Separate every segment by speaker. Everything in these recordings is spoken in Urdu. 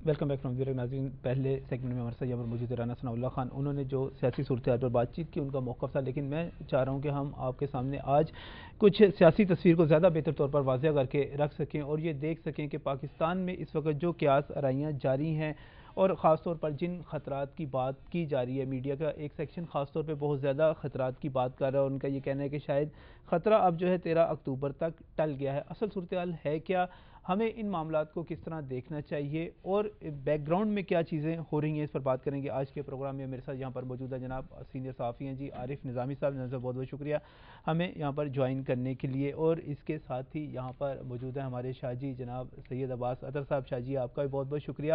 Speaker 1: ویلکم بیک فرام ویور ناظرین. پہلے سیگمنٹ میں ہمارے ساتھ یہاں پر موجود ہے رانا ثناء اللہ خان. انہوں نے جو سیاسی صورتحال پر بات چیت کی ان کا موقف تھا, لیکن میں چاہ رہا ہوں کہ ہم آپ کے سامنے آج کچھ سیاسی تصویر کو زیادہ بہتر طور پر واضح کر کے رکھ سکیں اور یہ دیکھ سکیں کہ پاکستان میں اس وقت جو قیاس آرائیاں جاری ہیں اور خاص طور پر جن خطرات کی بات کی جا رہی ہے, میڈیا کا ایک سیکشن خاص طور پہ بہت زیادہ خطرات کی بات کر رہا ہے اور ان کا یہ کہنا ہے کہ شاید خطرہ اب جو ہے 13 اکتوبر تک ٹل گیا ہے. اصل صورتحال ہے کیا, ہمیں ان معاملات کو کس طرح دیکھنا چاہیے اور بیک گراؤنڈ میں کیا چیزیں ہو رہی ہیں, اس پر بات کریں گے آج کے پروگرام میں. میرے ساتھ یہاں پر موجود ہے جناب سینئر صحافی ہیں جی عارف نظامی صاحب. نظر بہت بہت شکریہ ہمیں یہاں پر جوائن کرنے کے لیے. اور اس کے ساتھ ہی یہاں پر موجود ہیں ہمارے شاہ جی جناب سید عباس اطہر صاحب. شاہ جی آپ کا بھی بہت بہت شکریہ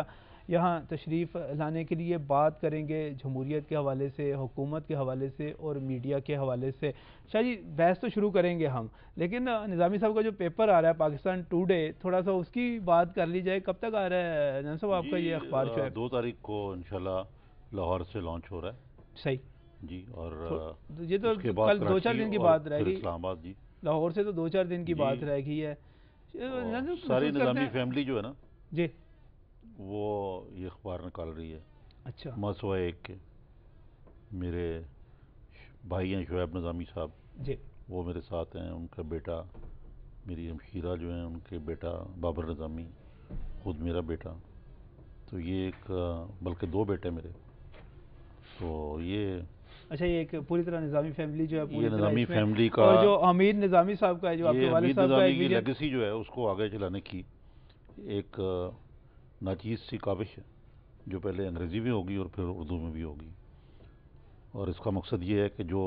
Speaker 1: یہاں تشریف لانے کے لیے. بات کریں گے جمہوریت کے حوالے سے, حکومت کے حوالے سے اور میڈیا کے حوالے سے. شاہ جی بحث تو شروع کریں گے ہم, لیکن نظامی صاحب کا جو پیپر آ رہا ہے پاکستان ٹوڈے, تھوڑا سا اس کی بات کر لی جائے. کب تک آ رہا ہے نظام صاحب آپ کا یہ اخبار جو ہے؟
Speaker 2: 2 تاریخ کو انشاءاللہ لاہور سے لانچ ہو رہا ہے.
Speaker 1: صحیح
Speaker 2: جی, اور
Speaker 1: یہ تو کل 4 دن کی بات رہ گئی.
Speaker 2: اسلام آباد. جی,
Speaker 1: لاہور سے تو 4 دن کی بات رہ گئی ہے.
Speaker 2: ساری نظامی فیملی جو ہے نا
Speaker 1: جی
Speaker 2: وہ یہ اخبار نکال رہی ہے.
Speaker 1: اچھا,
Speaker 2: مسوا ایک کے میرے بھائی ہیں شعیب نظامی صاحب,
Speaker 1: جی
Speaker 2: وہ میرے ساتھ ہیں. ان کا بیٹا, میری ہمشیرہ جو ہیں ان کے بیٹا بابر نظامی, خود میرا بیٹا. تو یہ ایک بلکہ 2 بیٹے میرے. تو یہ
Speaker 1: اچھا, یہ ایک پوری طرح نظامی فیملی جو ہے
Speaker 2: یہ نظامی فیملی کا,
Speaker 1: اور جو حمید نظامی صاحب کا ہے جو آپ کے والد صاحب کا
Speaker 2: کی لیگیسی جو ہے اس کو آگے چلانے کی ایک ناچیز سی کاوش ہے جو پہلے انگریزی میں ہوگی اور پھر اردو میں بھی ہوگی. اور اس کا مقصد یہ ہے کہ جو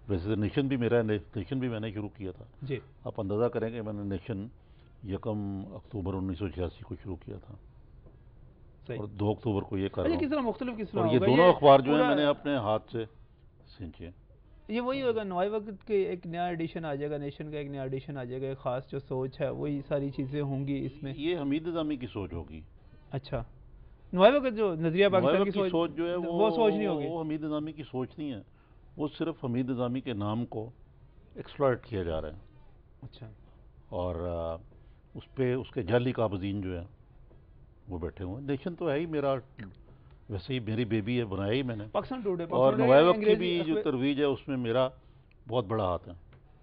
Speaker 2: ویسے نیشن بھی میرا نیشن بھی میں نے شروع کیا تھا.
Speaker 1: جی
Speaker 2: آپ اندازہ کریں کہ میں نے نیشن 1 اکتوبر 1986 کو شروع کیا تھا اور 2 اکتوبر کو یہ کر رہا ہوں. اور یہ دونوں اخبار جو ہیں میں نے اپنے ہاتھ سے سینچے.
Speaker 1: یہ وہی ہوگا نوائے وقت کے ایک نیا ایڈیشن آ جائے گا, نیشن کا ایک نیا ایڈیشن آ جائے گا, ایک خاص جو سوچ ہے وہی ساری چیزیں ہوں گی اس میں.
Speaker 2: یہ حمید نظامی کی سوچ ہوگی.
Speaker 1: اچھا, نوائے وقت جو نظریہ پاکستان کی
Speaker 2: سوچ جو ہے
Speaker 1: وہ سوچ نہیں ہوگی.
Speaker 2: وہ حمید نظامی کی سوچ نہیں ہے, وہ صرف حمید نظامی کے نام کو ایکسپلائٹ کیا جا رہا ہے.
Speaker 1: اچھا, اور
Speaker 2: اس پہ اس کے جعلی قابضین جو ہیں وہ بیٹھے ہوئے ہیں. نیشن تو ہے ہی میرا, ویسے ہی میری بیبی ہے, بنایا ہی میں نے.
Speaker 1: پاکستان ٹوڈے
Speaker 2: اور نوائے وقت کی بھی جو ترویج ہے اس میں میرا بہت بڑا ہاتھ ہے.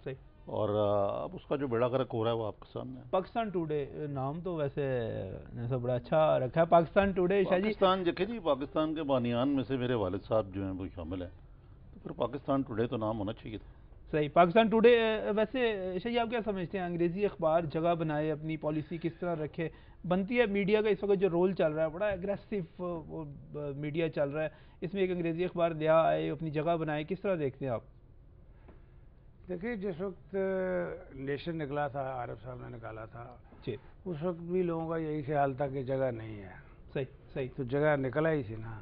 Speaker 1: صحیح.
Speaker 2: اور اب اس کا جو بیڑا غرق ہو رہا ہے وہ آپ کے سامنے ہے.
Speaker 1: پاکستان ٹوڈے نام تو ویسے بڑا اچھا رکھا ہے, پاکستان ٹوڈے.
Speaker 2: پاکستان دیکھیں جی, پاکستان کے بانیان میں سے میرے والد صاحب جو ہیں وہ شامل ہیں, تو پھر پاکستان ٹوڈے تو نام ہونا چاہیے تھا.
Speaker 1: صحیح, پاکستان ٹوڈے. ویسے شاہی آپ کیا سمجھتے ہیں, انگریزی اخبار جگہ بنائے, اپنی پالیسی کس طرح رکھے, بنتی ہے میڈیا کا اس وقت جو رول چل رہا ہے بڑا ایگریسو میڈیا چل رہا ہے, اس میں ایک انگریزی اخبار لیا آئے, اپنی جگہ بنائے, کس طرح دیکھتے ہیں آپ؟
Speaker 3: دیکھیے, جس وقت نیشن نکلا تھا, عارف صاحب نے نکالا تھا,
Speaker 1: جی,
Speaker 3: اس وقت بھی لوگوں کا یہی خیال تھا کہ جگہ نہیں ہے.
Speaker 1: صحیح صحیح.
Speaker 3: تو جگہ نکلا ہی تھی نا,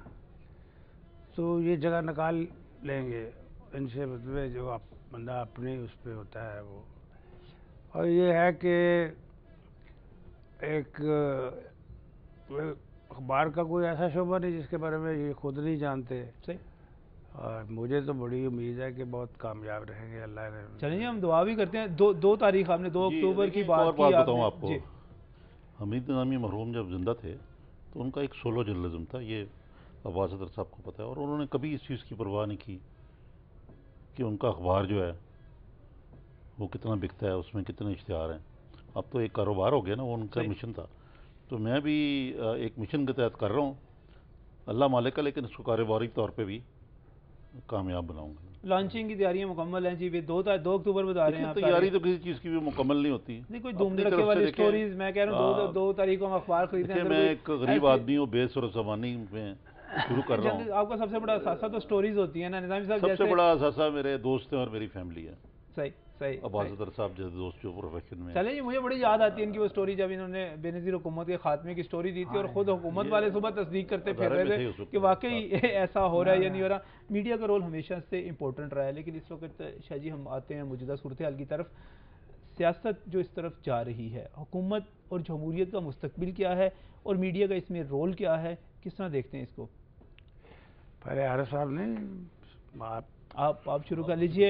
Speaker 3: تو یہ جگہ نکال لیں گے ان سے, مطلب جو بندہ اپنی اس پہ ہوتا ہے وہ. اور یہ ہے کہ ایک اخبار کا کوئی ایسا شعبہ نہیں جس کے بارے میں یہ خود نہیں جانتے.
Speaker 1: صحیح.
Speaker 3: اور مجھے تو بڑی امید ہے کہ بہت کامیاب رہیں گے, اللہ نے.
Speaker 1: چلیں جی, ہم دعا بھی کرتے ہیں. 2 تاریخ آپ نے 2 اکتوبر کی بات کی.
Speaker 2: بتاؤں آپ کو, حمید نظامی مرحوم جب زندہ تھے تو ان کا ایک سولو جرنلزم تھا, یہ عباس اطہر صاحب کو پتہ ہے, اور انہوں نے کبھی اس چیز کی پرواہ نہیں کی کہ ان کا اخبار جو ہے وہ کتنا بکتا ہے, اس میں کتنے اشتہار ہیں. اب تو ایک کاروبار ہو گیا نا, وہ ان کا مشن تھا. تو میں بھی ایک مشن کے تحت کر رہا ہوں, اللہ مالک ہے, لیکن اس کو کاروباری طور پہ بھی کامیاب بناؤں گا.
Speaker 1: لانچنگ کی تیاریاں مکمل ہیں جی, 2 اکتوبر بتا رہے ہیں.
Speaker 2: تیاری تو کسی چیز کی بھی مکمل نہیں ہوتی.
Speaker 1: نہیں, کوئی دھوم دھڑکے والی سٹوریز, میں کہہ رہا ہوں 2 تاریخ کو ہم اخبار خریدتے ہیں.
Speaker 2: میں ایک غریب آدمی ہوں, بے سر و سامانی میں شروع کر رہا ہوں.
Speaker 1: آپ کا سب سے بڑا اثاثہ تو سٹوریز ہوتی ہیں نا نظامی صاحب.
Speaker 2: سب سے بڑا اثاثہ میرے دوست ہیں اور میری فیملی ہے.
Speaker 1: صحیح صحیح.
Speaker 2: عباس اطہر صاحب جیسے دوست جو پروفیشن میں.
Speaker 1: چلیں جی, مجھے بڑی یاد آتی ہے ان کی وہ سٹوری جب انہوں نے بے نظیر حکومت کے خاتمے کی سٹوری دی تھی, اور خود حکومت والے صبح تصدیق کرتے پھر رہے تھے کہ واقعی ایسا ہو رہا ہے یا نہیں ہو رہا. میڈیا کا رول ہمیشہ سے امپورٹنٹ رہا ہے, لیکن اس وقت شاہ جی ہم آتے ہیں موجودہ صورتحال کی طرف. سیاست جو اس طرف جا رہی ہے, حکومت اور جمہوریت کا مستقبل کیا ہے اور میڈیا کا اس میں رول کیا ہے, کس طرح دیکھتے ہیں اس کو؟
Speaker 3: پہلے عارف صاحب نے
Speaker 1: آپ شروع کر لیجئے.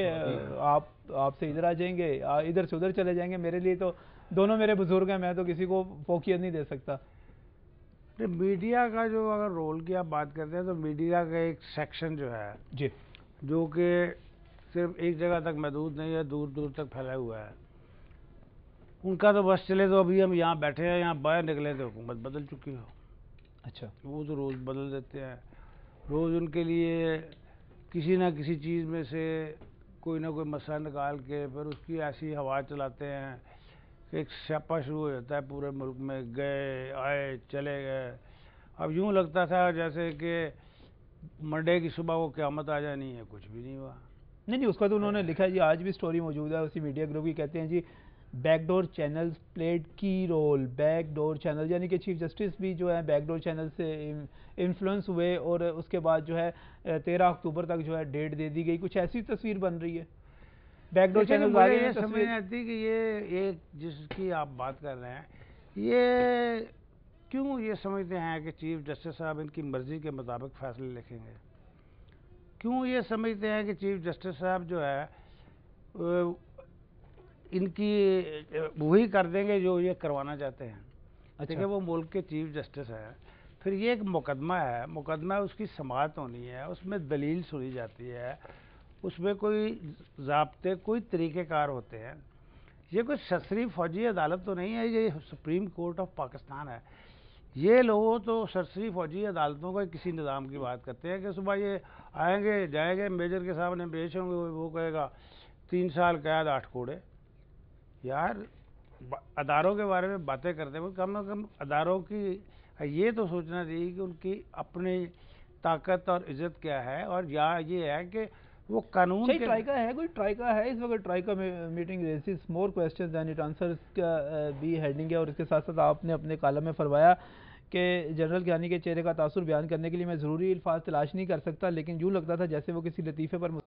Speaker 1: آپ سے ادھر آ جائیں گے, ادھر سے ادھر چلے جائیں گے. میرے لیے تو دونوں میرے بزرگ ہیں, میں تو کسی کو فوقیت نہیں دے سکتا.
Speaker 3: میڈیا کا جو اگر رول کی آپ بات کرتے ہیں تو میڈیا کا ایک سیکشن جو ہے
Speaker 1: جی
Speaker 3: جو کہ صرف ایک جگہ تک محدود نہیں ہے، دور دور تک پھیلا ہوا ہے، ان کا تو بس چلے تو ابھی ہم یہاں بیٹھے ہیں، یہاں باہر نکلے تو حکومت بدل چکی ہو.
Speaker 1: اچھا.
Speaker 3: وہ تو روز بدل دیتے ہیں، روز ان کے لیے کسی نہ کسی چیز میں سے کوئی نہ کوئی مسئلہ نکال کے پھر اس کی ایسی ہوا چلاتے ہیں کہ ایک سیاپا شروع ہو جاتا ہے پورے ملک میں، گئے آئے چلے گئے. اب یوں لگتا تھا جیسے کہ منڈے کی صبح کو قیامت آ جانی ہے، کچھ بھی نہیں ہوا.
Speaker 1: نہیں اس کا تو انہوں نے لکھا ہے جی، آج بھی سٹوری موجود ہے اسی میڈیا گروپ کی، کہتے ہیں جی بیک ڈور چینلز پلیڈ کی رول. بیک ڈور چینل یعنی کہ چیف جسٹس بھی جو ہے بیک ڈور چینل سے انفلوئنس ہوئے، اور اس کے بعد جو ہے 13 اکتوبر تک جو ہے ڈیٹ دے دی گئی. کچھ ایسی تصویر بن رہی ہے بیک ڈور چینل.
Speaker 3: مجھے یہ سمجھ نہیں آتی کہ یہ ایک جس کی آپ بات کر رہے ہیں، یہ کیوں یہ سمجھتے ہیں کہ چیف جسٹس صاحب ان کی مرضی کے مطابق فیصلے لکھیں گے؟ کیوں یہ سمجھتے ہیں کہ چیف جسٹس صاحب جو ہے ان کی وہی کر دیں گے جو یہ کروانا چاہتے ہیں؟ دیکھیں وہ ملک کے چیف جسٹس ہیں، پھر یہ ایک مقدمہ ہے، مقدمہ اس کی سماعت ہونی ہے، اس میں دلیل سنی جاتی ہے، اس میں کوئی ضابطے کوئی طریقہ کار ہوتے ہیں. یہ کوئی سرسری فوجی عدالت تو نہیں ہے، یہ سپریم کورٹ آف پاکستان ہے. یہ لوگ تو سرسری فوجی عدالتوں کا کسی نظام کی بات کرتے ہیں کہ صبح یہ آئیں گے جائیں گے، میجر کے سامنے پیش ہوں گے، وہ کہے گا 3 سال قید 8 کوڑے. یار اداروں کے بارے میں باتیں کرتے ہیں، کم از کم اداروں کی یہ تو سوچنا چاہیے کہ ان کی اپنی طاقت اور عزت کیا ہے، اور یا یہ ہے کہ وہ قانون کے
Speaker 1: ٹرائیکا ہے، کوئی ٹرائیکا ہے اس وقت. Troika meeting raises more questions than it answers کا بھی ہیڈنگ ہے. اور اس کے ساتھ ساتھ آپ نے اپنے کالم میں فرمایا کہ جنرل کیانی کے چہرے کا تاثر بیان کرنے کے لیے میں ضروری الفاظ تلاش نہیں کر سکتا، لیکن یوں لگتا تھا جیسے وہ کسی لطیفے پر